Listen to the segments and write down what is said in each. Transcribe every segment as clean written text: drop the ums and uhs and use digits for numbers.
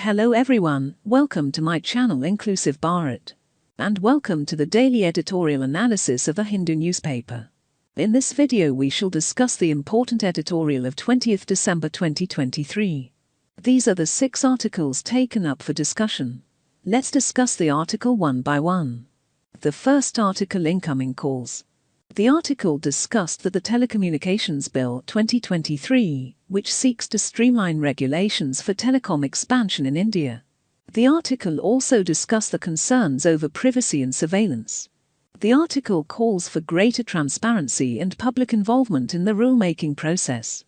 Hello everyone, welcome to my channel Inclusive Bharat. And welcome to the daily editorial analysis of the Hindu newspaper. In this video we shall discuss the important editorial of 20th December 2023. These are the 6 articles taken up for discussion. Let's discuss the article one by one. The first article, incoming calls. The article discussed that the Telecommunications Bill 2023, which seeks to streamline regulations for telecom expansion in India. The article also discussed the concerns over privacy and surveillance. The article calls for greater transparency and public involvement in the rulemaking process.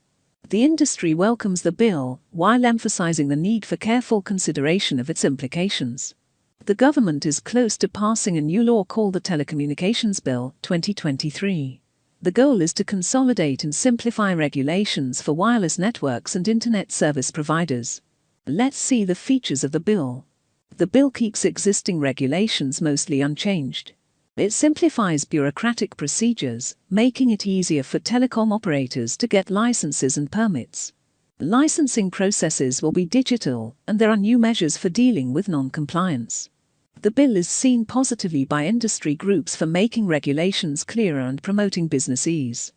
The industry welcomes the bill, while emphasizing the need for careful consideration of its implications. The government is close to passing a new law called the Telecommunications Bill 2023. The goal is to consolidate and simplify regulations for wireless networks and internet service providers. Let's see the features of the bill. The bill keeps existing regulations mostly unchanged. It simplifies bureaucratic procedures, making it easier for telecom operators to get licenses and permits. Licensing processes will be digital, and there are new measures for dealing with non-compliance. The bill is seen positively by industry groups for making regulations clearer and promoting business ease.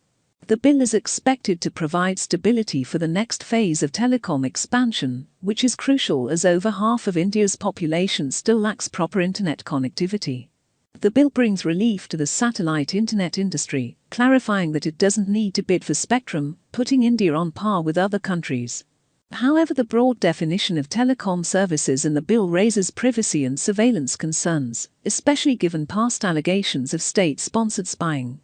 The bill is expected to provide stability for the next phase of telecom expansion, which is crucial as over half of India's population still lacks proper internet connectivity. The bill brings relief to the satellite internet industry, clarifying that it doesn't need to bid for spectrum, putting India on par with other countries. However, the broad definition of telecom services in the bill raises privacy and surveillance concerns, especially given past allegations of state-sponsored spying.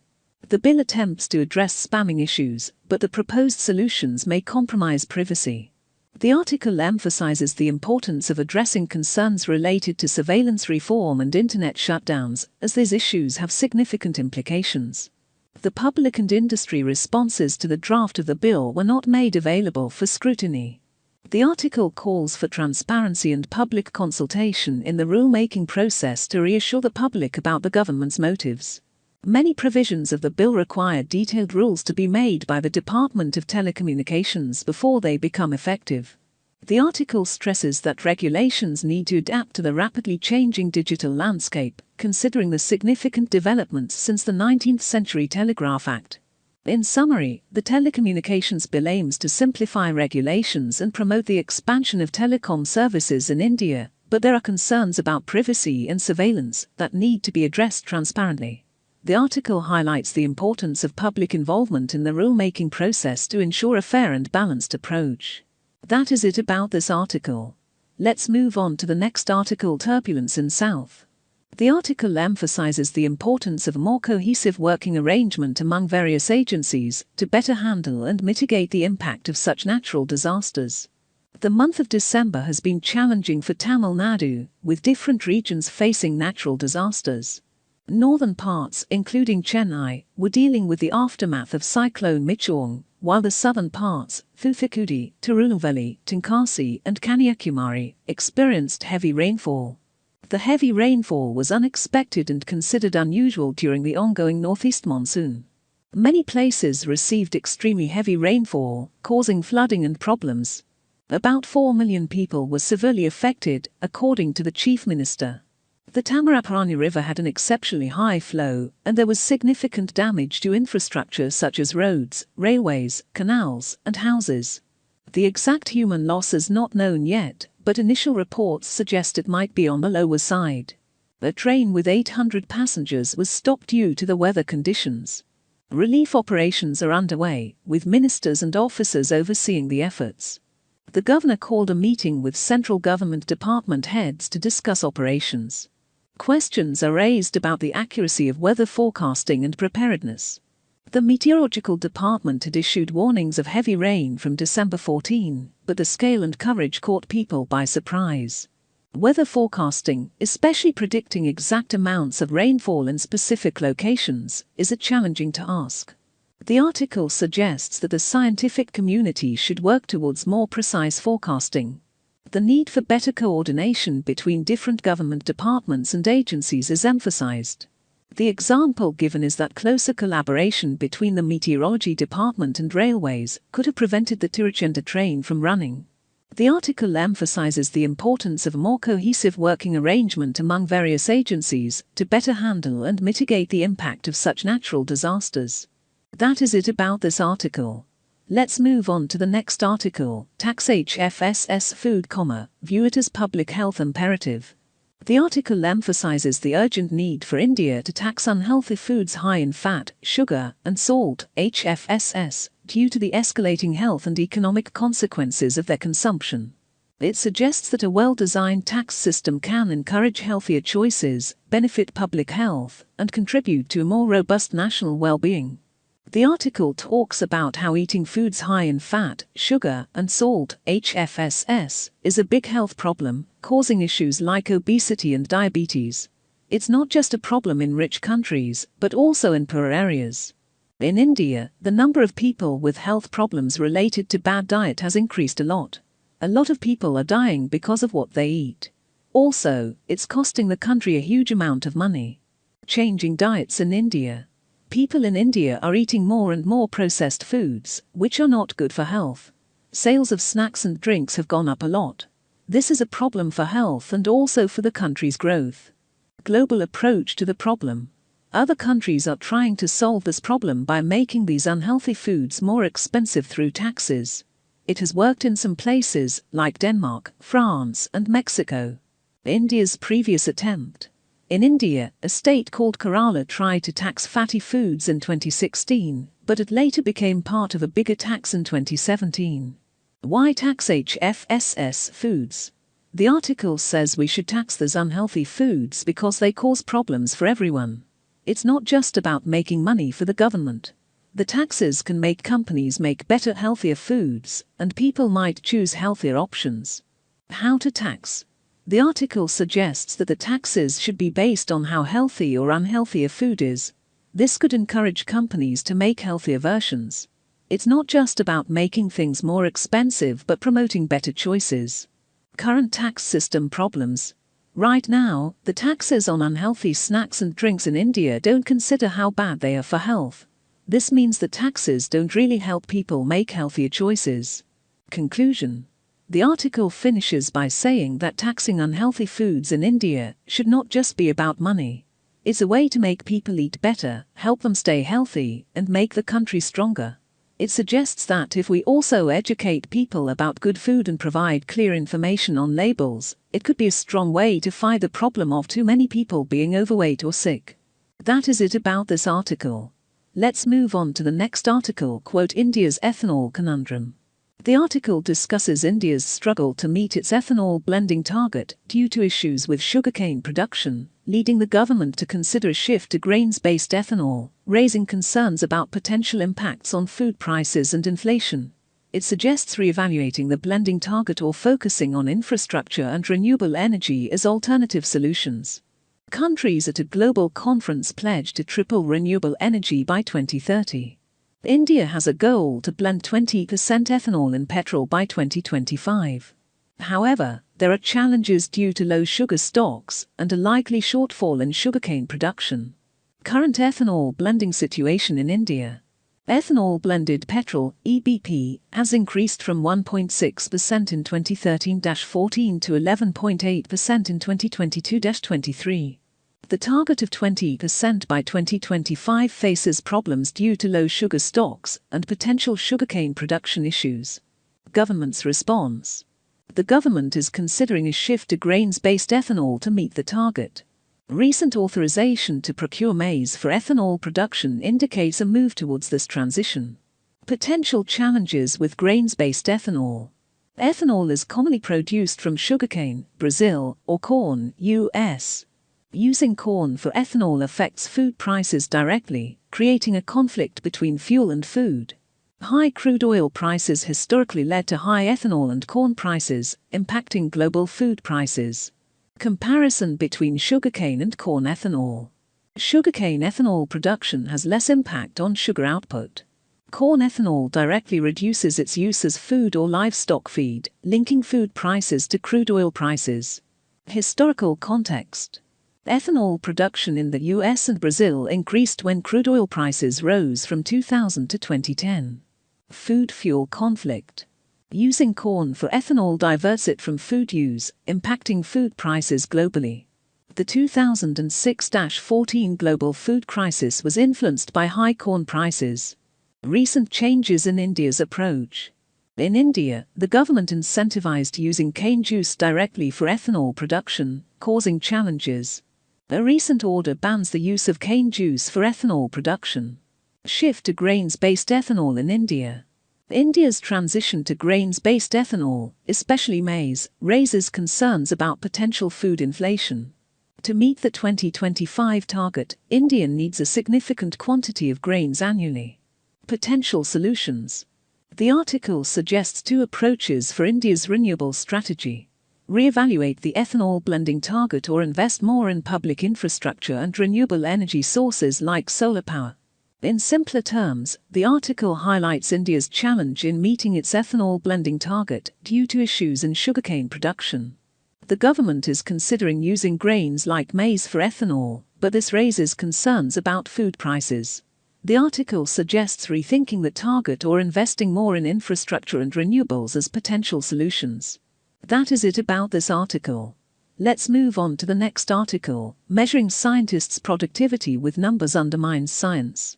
The bill attempts to address spamming issues, but the proposed solutions may compromise privacy. The article emphasizes the importance of addressing concerns related to surveillance reform and internet shutdowns, as these issues have significant implications. The public and industry responses to the draft of the bill were not made available for scrutiny. The article calls for transparency and public consultation in the rulemaking process to reassure the public about the government's motives. Many provisions of the bill require detailed rules to be made by the Department of Telecommunications before they become effective. The article stresses that regulations need to adapt to the rapidly changing digital landscape, considering the significant developments since the 19th century Telegraph Act. In summary, the Telecommunications Bill aims to simplify regulations and promote the expansion of telecom services in India, but there are concerns about privacy and surveillance that need to be addressed transparently. The article highlights the importance of public involvement in the rulemaking process to ensure a fair and balanced approach. That is it about this article. Let's move on to the next article, turbulence in South. The article emphasizes the importance of a more cohesive working arrangement among various agencies to better handle and mitigate the impact of such natural disasters. The month of December has been challenging for Tamil Nadu, with different regions facing natural disasters. Northern parts, including Chennai, were dealing with the aftermath of Cyclone Michaung, while the southern parts, Thoothukudi, Tirunelveli, Tenkasi and Kanyakumari, experienced heavy rainfall. The heavy rainfall was unexpected and considered unusual during the ongoing northeast monsoon. Many places received extremely heavy rainfall, causing flooding and problems. About 4 million people were severely affected, according to the Chief Minister. The Tamarapanni River had an exceptionally high flow, and there was significant damage to infrastructure such as roads, railways, canals, and houses. The exact human loss is not known yet, but initial reports suggest it might be on the lower side. A train with 800 passengers was stopped due to the weather conditions. Relief operations are underway, with ministers and officers overseeing the efforts. The governor called a meeting with central government department heads to discuss operations. Questions are raised about the accuracy of weather forecasting and preparedness. The meteorological department had issued warnings of heavy rain from December 14, but the scale and coverage caught people by surprise. Weather forecasting, especially predicting exact amounts of rainfall in specific locations, is a challenging task. The article suggests that the scientific community should work towards more precise forecasting. The need for better coordination between different government departments and agencies is emphasized. The example given is that closer collaboration between the meteorology department and railways could have prevented the Tiruchendur train from running. The article emphasizes the importance of a more cohesive working arrangement among various agencies to better handle and mitigate the impact of such natural disasters. That is it about this article. Let's move on to the next article. Tax HFSS food, view it as public health imperative. The article emphasizes the urgent need for India to tax unhealthy foods high in fat, sugar, and salt, HFSS, due to the escalating health and economic consequences of their consumption. It suggests that a well-designed tax system can encourage healthier choices, benefit public health, and contribute to a more robust national well-being. The article talks about how eating foods high in fat, sugar, and salt, HFSS, is a big health problem, causing issues like obesity and diabetes. It's not just a problem in rich countries, but also in poor areas. In India, the number of people with health problems related to bad diet has increased a lot. A lot of people are dying because of what they eat. Also, it's costing the country a huge amount of money. Changing diets in India. People in India are eating more and more processed foods, which are not good for health. Sales of snacks and drinks have gone up a lot. This is a problem for health and also for the country's growth. Global approach to the problem. Other countries are trying to solve this problem by making these unhealthy foods more expensive through taxes. It has worked in some places, like Denmark, France, and Mexico. India's previous attempt. In India, a state called Kerala tried to tax fatty foods in 2016, but it later became part of a bigger tax in 2017. Why tax HFSS foods? The article says we should tax those unhealthy foods because they cause problems for everyone. It's not just about making money for the government. The taxes can make companies make better, healthier foods, and people might choose healthier options. How to tax? The article suggests that the taxes should be based on how healthy or unhealthy a food is. This could encourage companies to make healthier versions. It's not just about making things more expensive but promoting better choices. Current tax system problems. Right now, the taxes on unhealthy snacks and drinks in India don't consider how bad they are for health. This means that taxes don't really help people make healthier choices. Conclusion. The article finishes by saying that taxing unhealthy foods in India should not just be about money. It's a way to make people eat better, help them stay healthy, and make the country stronger. It suggests that if we also educate people about good food and provide clear information on labels, it could be a strong way to fight the problem of too many people being overweight or sick. That is it about this article. Let's move on to the next article. Quote India's ethanol conundrum. The article discusses India's struggle to meet its ethanol blending target due to issues with sugarcane production, leading the government to consider a shift to grains-based ethanol, raising concerns about potential impacts on food prices and inflation. It suggests re-evaluating the blending target or focusing on infrastructure and renewable energy as alternative solutions. Countries at a global conference pledged to triple renewable energy by 2030. India has a goal to blend 20% ethanol in petrol by 2025. However, there are challenges due to low sugar stocks and a likely shortfall in sugarcane production. Current ethanol blending situation in India. Ethanol blended petrol, EBP, has increased from 1.6% in 2013-14 to 11.8% in 2022-23. The target of 20% by 2025 faces problems due to low sugar stocks and potential sugarcane production issues. Government's response. The government is considering a shift to grains-based ethanol to meet the target. Recent authorization to procure maize for ethanol production indicates a move towards this transition. Potential challenges with grains-based ethanol. Ethanol is commonly produced from sugarcane, Brazil, or corn, US. Using corn for ethanol affects food prices directly, creating a conflict between fuel and food. High crude oil prices historically led to high ethanol and corn prices, impacting global food prices. Comparison between sugarcane and corn ethanol. Sugarcane ethanol production has less impact on sugar output. Corn ethanol directly reduces its use as food or livestock feed, linking food prices to crude oil prices. Historical context. Ethanol production in the US and Brazil increased when crude oil prices rose from 2000 to 2010. Food-fuel conflict. Using corn for ethanol diverts it from food use, impacting food prices globally. The 2006-14 global food crisis was influenced by high corn prices. Recent changes in India's approach. In India, the government incentivized using cane juice directly for ethanol production, causing challenges. A recent order bans the use of cane juice for ethanol production. Shift to grains-based ethanol in India. India's transition to grains-based ethanol, especially maize, raises concerns about potential food inflation. To meet the 2025 target, India needs a significant quantity of grains annually. Potential solutions. The article suggests two approaches for India's renewable strategy. Reevaluate the ethanol blending target or invest more in public infrastructure and renewable energy sources like solar power. In simpler terms, the article highlights India's challenge in meeting its ethanol blending target due to issues in sugarcane production. The government is considering using grains like maize for ethanol, but this raises concerns about food prices. The article suggests rethinking the target or investing more in infrastructure and renewables as potential solutions. That is it about this article. Let's move on to the next article. Measuring scientists' productivity with numbers undermines science.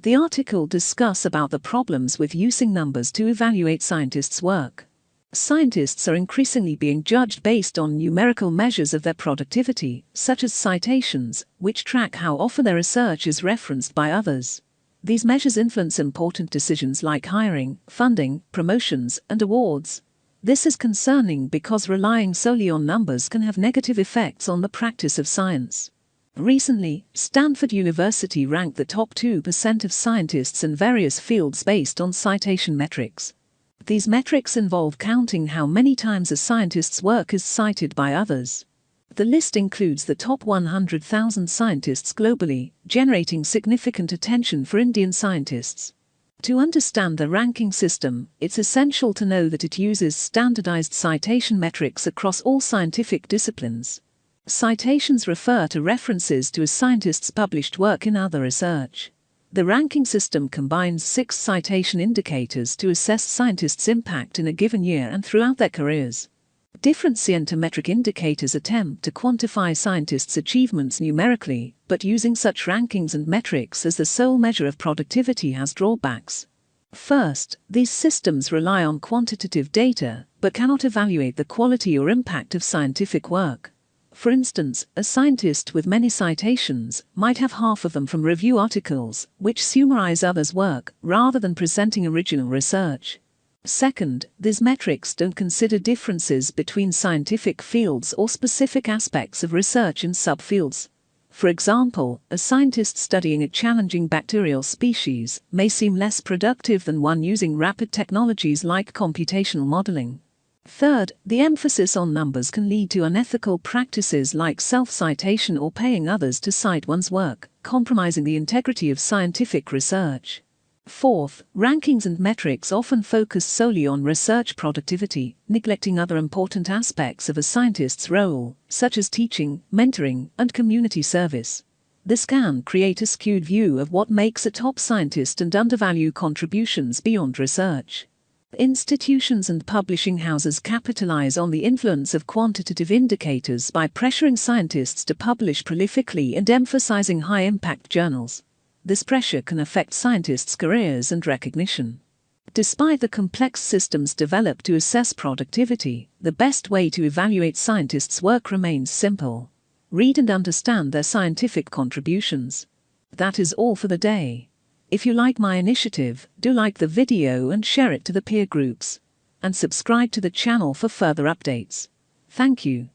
The article discusses about the problems with using numbers to evaluate scientists' work. Scientists are increasingly being judged based on numerical measures of their productivity, such as citations, which track how often their research is referenced by others. These measures influence important decisions like hiring, funding, promotions, and awards. This is concerning because relying solely on numbers can have negative effects on the practice of science. Recently, Stanford University ranked the top 2% of scientists in various fields based on citation metrics. These metrics involve counting how many times a scientist's work is cited by others. The list includes the top 100,000 scientists globally, generating significant attention for Indian scientists. To understand the ranking system, it's essential to know that it uses standardized citation metrics across all scientific disciplines. Citations refer to references to a scientist's published work in other research. The ranking system combines 6 citation indicators to assess scientists' impact in a given year and throughout their careers. Different scientometric indicators attempt to quantify scientists' achievements numerically, but using such rankings and metrics as the sole measure of productivity has drawbacks. First, these systems rely on quantitative data, but cannot evaluate the quality or impact of scientific work. For instance, a scientist with many citations might have half of them from review articles, which summarize others' work, rather than presenting original research. Second, these metrics don't consider differences between scientific fields or specific aspects of research in subfields. For example, a scientist studying a challenging bacterial species may seem less productive than one using rapid technologies like computational modeling. Third, the emphasis on numbers can lead to unethical practices like self-citation or paying others to cite one's work, compromising the integrity of scientific research. Fourth, rankings and metrics often focus solely on research productivity, neglecting other important aspects of a scientist's role, such as teaching, mentoring, and community service. This can create a skewed view of what makes a top scientist and undervalue contributions beyond research. Institutions and publishing houses capitalize on the influence of quantitative indicators by pressuring scientists to publish prolifically and emphasizing high-impact journals. This pressure can affect scientists' careers and recognition. Despite the complex systems developed to assess productivity, the best way to evaluate scientists' work remains simple. Read and understand their scientific contributions. That is all for the day. If you like my initiative, do like the video and share it to the peer groups. And subscribe to the channel for further updates. Thank you.